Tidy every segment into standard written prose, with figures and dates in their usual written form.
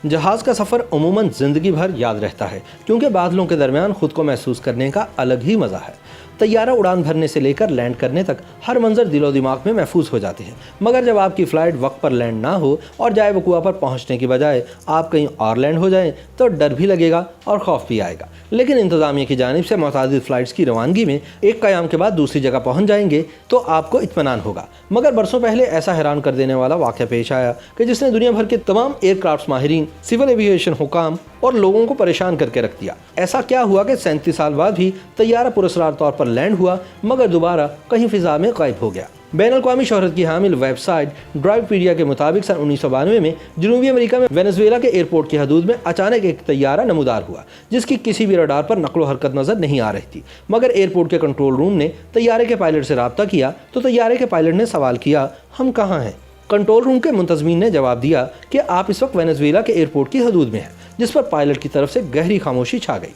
जहाज़ का सफ़र अमूमन ज़िंदगी भर याद रहता है, क्योंकि बादलों के दरमियान खुद को महसूस करने का अलग ही मज़ा है। तैयारा उड़ान भरने से लेकर लैंड करने तक हर मंजर दिलो दिमाग में महफूज हो जाते हैं, मगर जब आपकी फ़्लाइट वक्त पर लैंड ना हो और जाए वकुआ पर पहुंचने की बजाय आप कहीं और लैंड हो जाएं, तो डर भी लगेगा और खौफ भी आएगा। लेकिन इंतज़ामिया की जानिब से मुतादिद फ़्लाइट्स की रवानगी में एक क़याम के बाद दूसरी जगह पहुँच जाएंगे तो आपको इत्मीनान होगा। मगर बरसों पहले ऐसा हैरान कर देने वाला वाक़या पेश आया कि जिसने दुनिया भर के तमाम एयरक्राफ्ट माहिरीन, सिविल एविएशन हुकाम और लोगों को परेशान करके रख दिया। ऐसा क्या हुआ कि 37 साल बाद भी तैयारा पुरस्कार तौर पर लैंड हुआ, मगर दोबारा कहीं फ़िज़ा में गायब हो गया। बैनुल-अक़वामी शोहरत की हामिल वेबसाइट ड्राइवपीडिया के मुताबिक सन 1992 में जनूबी अमेरिका में वेनेजुएला के एयरपोर्ट की हदूद में अचानक एक तैयारा नमूदार हुआ, जिसकी किसी भी रडार पर नक़्ल हरकत नज़र नहीं आ रही थी। मगर एयरपोर्ट के कंट्रोल रूम ने तैयारे के पायलट से रब्ता किया तो तैयारे के पायलट ने सवाल किया, हम कहाँ हैं? कंट्रोल रूम के मुंतज़मीन ने जवाब दिया कि आप इस वक्त वेनेजुएला के एयरपोर्ट की हदूद में हैं, जिस पर पायलट की तरफ से गहरी खामोशी छा गई।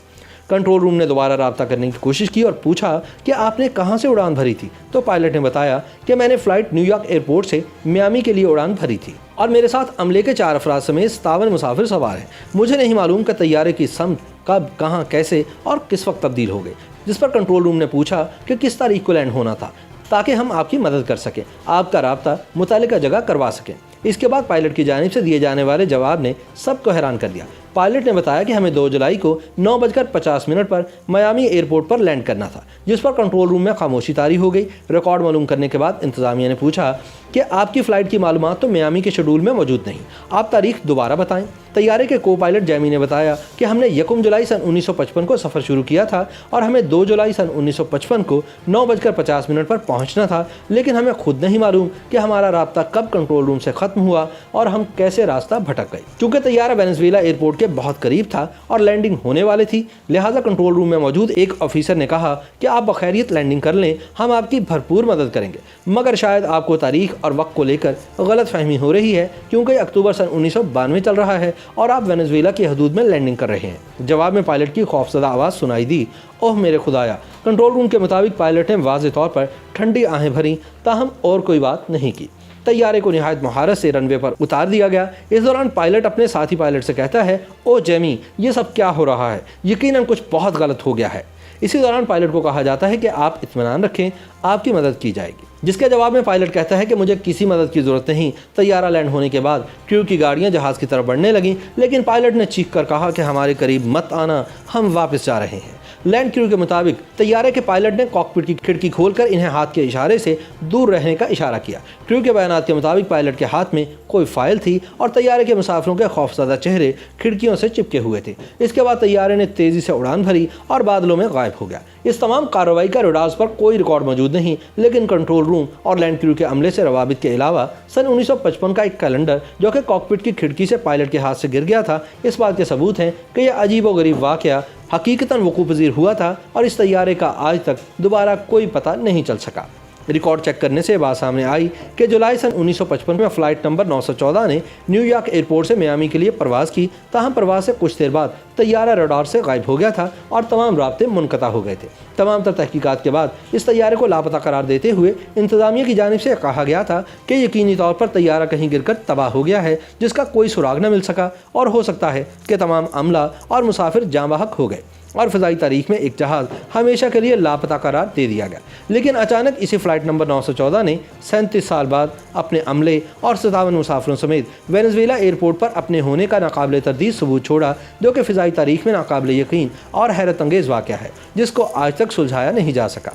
कंट्रोल रूम ने दोबारा रब्ता करने की कोशिश की और पूछा कि आपने कहाँ से उड़ान भरी थी? तो पायलट ने बताया कि मैंने फ़्लाइट न्यूयॉर्क एयरपोर्ट से मियामी के लिए उड़ान भरी थी और मेरे साथ अमले के 4 अफराद समेत 57 मुसाफिर सवार हैं। मुझे नहीं मालूम कि तैयारे की समत कब, कहाँ, कैसे और किस वक्त तब्दील हो गई। जिस पर कंट्रोल रूम ने पूछा कि किस तारीख को लैंड होना था, ताकि हम आपकी मदद कर सकें, आपका रब्ता मुतल्लिका जगह करवा सकें। इसके बाद पायलट की जानिब से दिए जाने वाले जवाब ने सबको हैरान कर दिया। पायलट ने बताया कि हमें 2 जुलाई को 9:50 पर मियामी एयरपोर्ट पर लैंड करना था, जिस पर कंट्रोल रूम में खामोशी तारी हो गई। रिकॉर्ड मालूम करने के बाद इंतज़ामिया ने पूछा कि आपकी फ़्लाइट की मालूमात तो मियामी के शेड्यूल में मौजूद नहीं, आप तारीख दोबारा बताएं। तैयारे के को पायलट जैमी ने बताया कि हमने 1 जुलाई सन 1955 को सफ़र शुरू किया था और हमें 2 जुलाई सन 1955 को 9:50 पर पहुंचना था, लेकिन हमें खुद नहीं मालूम कि हमारा राब्ता कब कंट्रोल रूम से ख़त्म हुआ और हम कैसे रास्ता भटक गए। चूँकि तैयारा वेनेजुएला एयरपोर्ट के बहुत करीब था और लैंडिंग होने वाली थी, लिहाजा कंट्रोल रूम में मौजूद एक ऑफिसर ने कहा कि आप बखैरियत लैंडिंग कर लें, हम आपकी भरपूर मदद करेंगे। मगर शायद आपको तारीख और वक्त को लेकर गलत फहमी हो रही है, क्योंकि अक्टूबर सन 1992 चल रहा है और आप वेनेजुएला की हदूद में लैंडिंग कर रहे हैं। जवाब में पायलट की खौफजदा आवाज़ सुनाई दी, ओह मेरे खुदाया। कंट्रोल रूम के मुताबिक पायलट ने वाज़े तौर पर ठंडी आहें भरी, ताहम और कोई बात नहीं की। तैयारे को निहायत महारत से रनवे पर उतार दिया गया। इस दौरान पायलट अपने साथी पायलट से कहता है, ओ जेमी, ये सब क्या हो रहा है? यकीनन कुछ बहुत गलत हो गया है। इसी दौरान पायलट को कहा जाता है कि आप इत्मीनान रखें, आपकी मदद की जाएगी। जिसके जवाब में पायलट कहता है कि मुझे किसी मदद की ज़रूरत नहीं। तैयारा लैंड होने के बाद क्रू की गाड़ियाँ जहाज़ की तरफ बढ़ने लगीं, लेकिन पायलट ने चीख कर कहा कि हमारे करीब मत आना, हम वापस जा रहे हैं। लैंड क्रू के मुताबिक तैयारे के पायलट ने कॉकपिट की खिड़की खोलकर इन्हें हाथ के इशारे से दूर रहने का इशारा किया। क्रू के बयानात के मुताबिक पायलट के हाथ में कोई फाइल थी और तैयारे के मुसाफिरों के खौफजदा चेहरे खिड़कियों से चिपके हुए थे। इसके बाद तैयारे ने तेज़ी से उड़ान भरी और बादलों में गायब हो गया। इस तमाम कार्रवाई का रडार्स पर कोई रिकॉर्ड मौजूद नहीं, लेकिन कंट्रोल रूम और लैंड क्रू के अमले से रवाबित के अलावा सन 1955 का एक कैलेंडर जो कि कॉकपिट की खिड़की से पायलट के हाथ से गिर गया था, इस बात के सबूत हैं कि यह अजीब व गरीब वाक़या हकीकतन वक़ूफ़ पज़ीर हुआ था और इस तैयारे का आज तक दोबारा कोई पता नहीं चल सका। रिकॉर्ड चेक करने से बात सामने आई कि जुलाई सन 1955 में फ़्लाइट नंबर 914 ने न्यूयॉर्क एयरपोर्ट से मियामी के लिए परवाज़ की, ताहम परवाज़ से कुछ देर बाद तैयारा रडार से गायब हो गया था और तमाम राब्ते मुनक़ता हो गए थे। तमाम तर तहकीकात के बाद इस तैयारे को लापता करार देते हुए इंतज़ामिया की जानिब से कहा गया था कि यकीनी तौर पर तैयारा कहीं गिरकर तबाह हो गया है, जिसका कोई सुराग न मिल सका और हो सकता है कि तमाम अमला और मुसाफिर जाँ बहक हो गए और फ़िज़ाई तारीख में एक जहाज़ हमेशा के लिए लापता करार दे दिया गया। लेकिन अचानक इसी फ़्लाइट नंबर 914 ने 37 साल बाद अपने अमले और 57 मुसाफिरों समेत वेनेजुएला एयरपोर्ट पर अपने होने का नाकाबिले तरदीद सबूत छोड़ा, जो कि फ़िज़ाई तारीख में नाकाबिले यकीन और हैरत अंगेज़ वाक़या है, जिसको आज तक सुलझाया नहीं जा सका।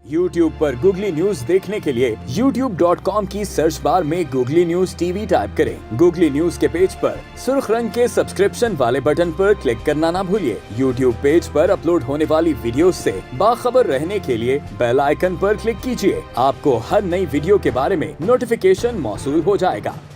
YouTube पर गूगली न्यूज देखने के लिए youtube.com की सर्च बार में गूगली न्यूज टीवी टाइप करें। गूगली न्यूज के पेज पर सुर्ख रंग के सब्सक्रिप्शन वाले बटन पर क्लिक करना ना भूलिए। YouTube पेज पर अपलोड होने वाली वीडियो से बाखबर रहने के लिए बेल आइकन पर क्लिक कीजिए। आपको हर नई वीडियो के बारे में नोटिफिकेशन मौसूल हो जाएगा।